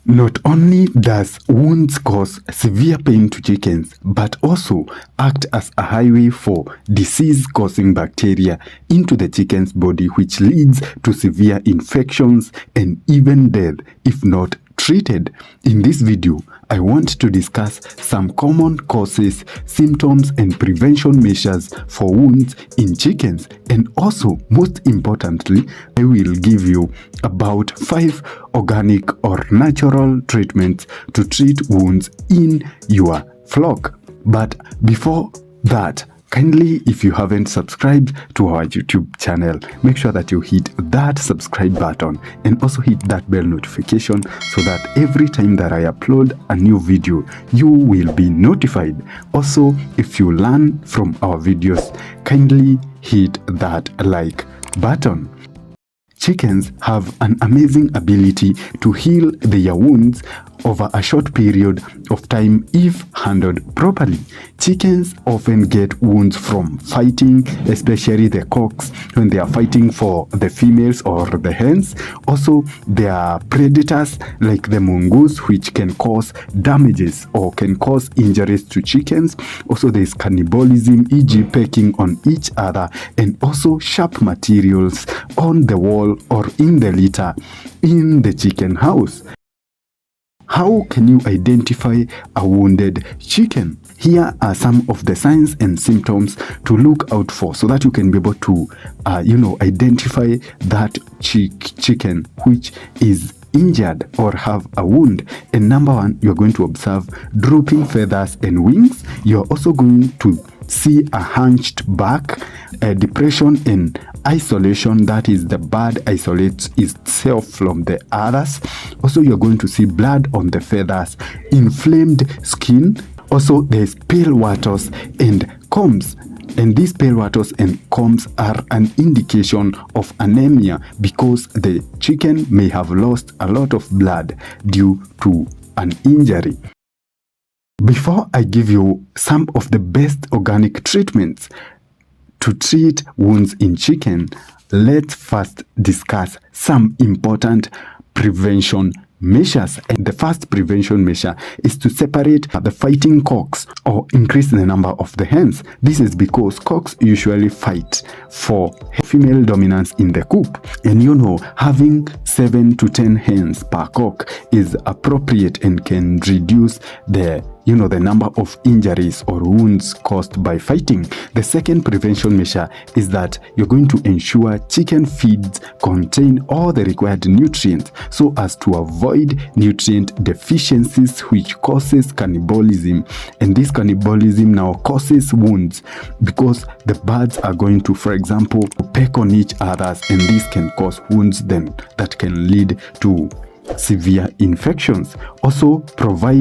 Not only does wounds cause severe pain to chickens, but also act as a highway for disease-causing bacteria into the chicken's body, which leads to severe infections and even death if not treated. In this video, I want to discuss some common causes, symptoms, and prevention measures for wounds in chickens. And also, most importantly, I will give you about 5 organic or natural treatments to treat wounds in your flock. But before that, kindly, if you haven't subscribed to our YouTube channel, make sure that you hit that subscribe button and also hit that bell notification so that every time that I upload a new video, you will be notified. Also, if you learn from our videos, kindly hit that like button. Chickens have an amazing ability to heal their wounds over a short period of time if handled properly. Chickens often get wounds from fighting, especially the cocks when they are fighting for the females or the hens. Also, there are predators like the mongoose, which can cause damages or can cause injuries to chickens. Also, there is cannibalism, e.g. pecking on each other, and also sharp materials on the wall or in the litter in the chicken house. How can you identify a wounded chicken? Here are some of the signs and symptoms to look out for so that you can be able to, identify that chicken which is injured or have a wound. And number 1, you're going to observe drooping feathers and wings. You're also going to see a hunched back, depression and isolation, that is, the bird isolates itself from the others. Also, you're going to see blood on the feathers, inflamed skin. Also, there's pale wattles and combs. And these pale wattles and combs are an indication of anemia because the chicken may have lost a lot of blood due to an injury. Before I give you some of the best organic treatments to treat wounds in chicken, let's first discuss some important prevention measures. And the first prevention measure is to separate the fighting cocks or increase the number of the hens. This is because cocks usually fight for female dominance in the coop. And having 7 to 10 hens per cock is appropriate and can reduce the number of injuries or wounds caused by fighting. The second prevention measure is that you're going to ensure chicken feeds contain all the required nutrients so as to avoid nutrient deficiencies, which causes cannibalism. And this cannibalism now causes wounds because the birds are going to, for example, peck on each other, and this can cause wounds then that can lead to severe infections. Also,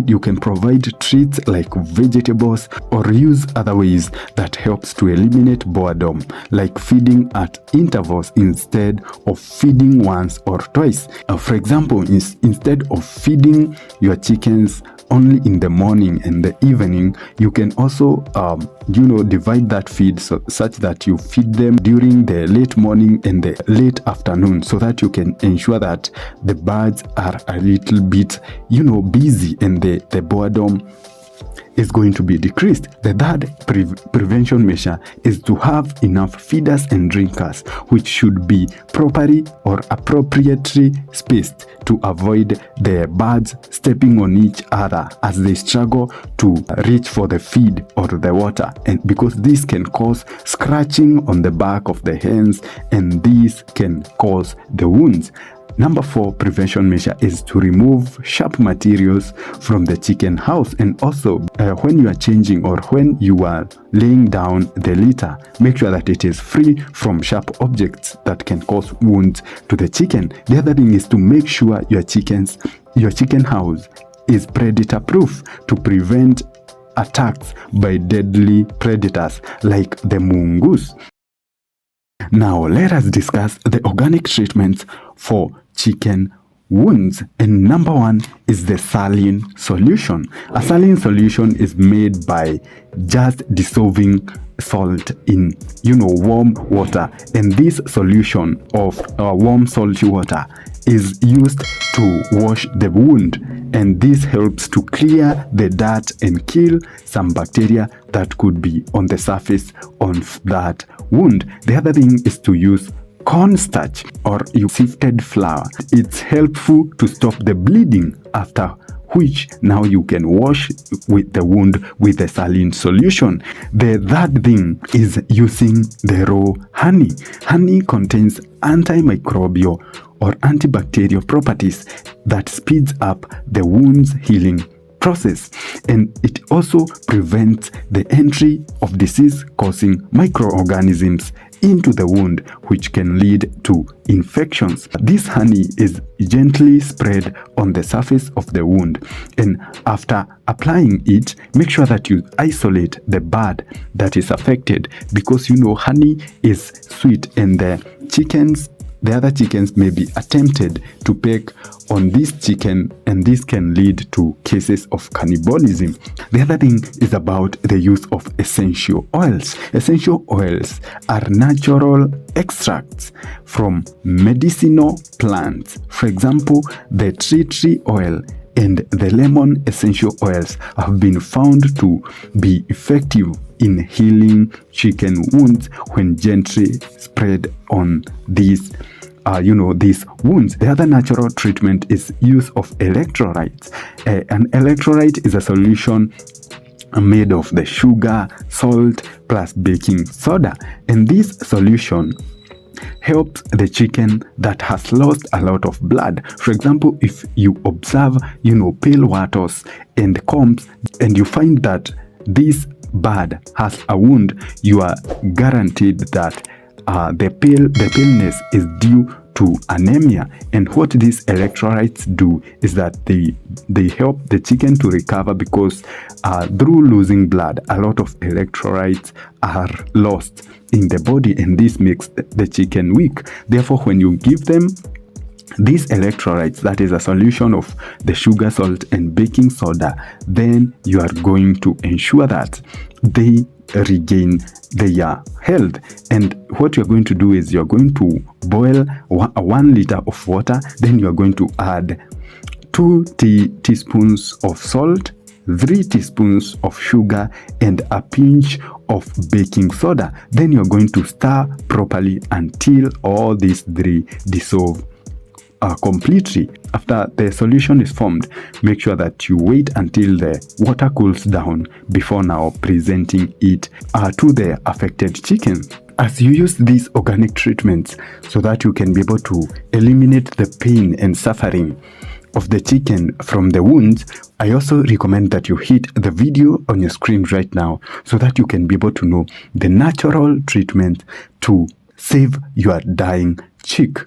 you can provide treats like vegetables or use other ways that helps to eliminate boredom, like feeding at intervals instead of feeding once or twice. For example, instead of feeding your chickens only in the morning and the evening, you can also divide that feed such that you feed them during the late morning and the late afternoon, so that you can ensure that the birds are a little bit busy and the boredom is going to be decreased. The third prevention measure is to have enough feeders and drinkers, which should be properly or appropriately spaced to avoid the birds stepping on each other as they struggle to reach for the feed or the water, and because this can cause scratching on the back of the hens, and this can cause the wounds. Number 4 prevention measure is to remove sharp materials from the chicken house. And also, when you are changing or when you are laying down the litter, make sure that it is free from sharp objects that can cause wounds to the chicken. The other thing is to make sure your chicken house is predator proof to prevent attacks by deadly predators like the mongoose. Now, let us discuss the organic treatments for chicken wounds. And number 1 is the saline solution. A saline solution is made by just dissolving salt in warm water, and this solution of warm salty water is used to wash the wound, and this helps to clear the dirt and kill some bacteria that could be on the surface of that wound. The other thing is to use cornstarch or sifted flour. It's helpful to stop the bleeding, after which now you can wash with the wound with a saline solution. The third thing is using the raw honey. Honey contains antimicrobial or antibacterial properties that speeds up the wound's healing process, and it also prevents the entry of disease-causing microorganisms into the wound, which can lead to infections. This honey is gently spread on the surface of the wound, and after applying it, make sure that you isolate the bird that is affected, because honey is sweet, and the other chickens may be attempted to peck on this chicken, and this can lead to cases of cannibalism. The other thing is about the use of essential oils. Essential oils are natural extracts from medicinal plants. For example, the tree oil and the lemon essential oils have been found to be effective in healing chicken wounds when gently spread on these wounds. The other natural treatment is use of electrolytes. An electrolyte is a solution made of the sugar, salt, plus baking soda, and this solution helps the chicken that has lost a lot of blood. For example, if you observe, pale waters and combs, and you find that this bird has a wound, you are guaranteed that the paleness is due to anemia. And what these electrolytes do is that they help the chicken to recover, because through losing blood, a lot of electrolytes are lost in the body, and this makes the chicken weak. Therefore, when you give them these electrolytes, that is a solution of the sugar, salt, and baking soda, then you are going to ensure that they regain their health. And what you're going to do is you're going to boil 1 liter of water, then you're going to add 2 teaspoons of salt, 3 teaspoons of sugar, and a pinch of baking soda. Then you're going to stir properly until all these 3 dissolve completely. After the solution is formed, make sure that you wait until the water cools down before now presenting it to the affected chicken. As you use these organic treatments so that you can be able to eliminate the pain and suffering of the chicken from the wounds, I also recommend that you hit the video on your screen right now so that you can be able to know the natural treatment to save your dying chick.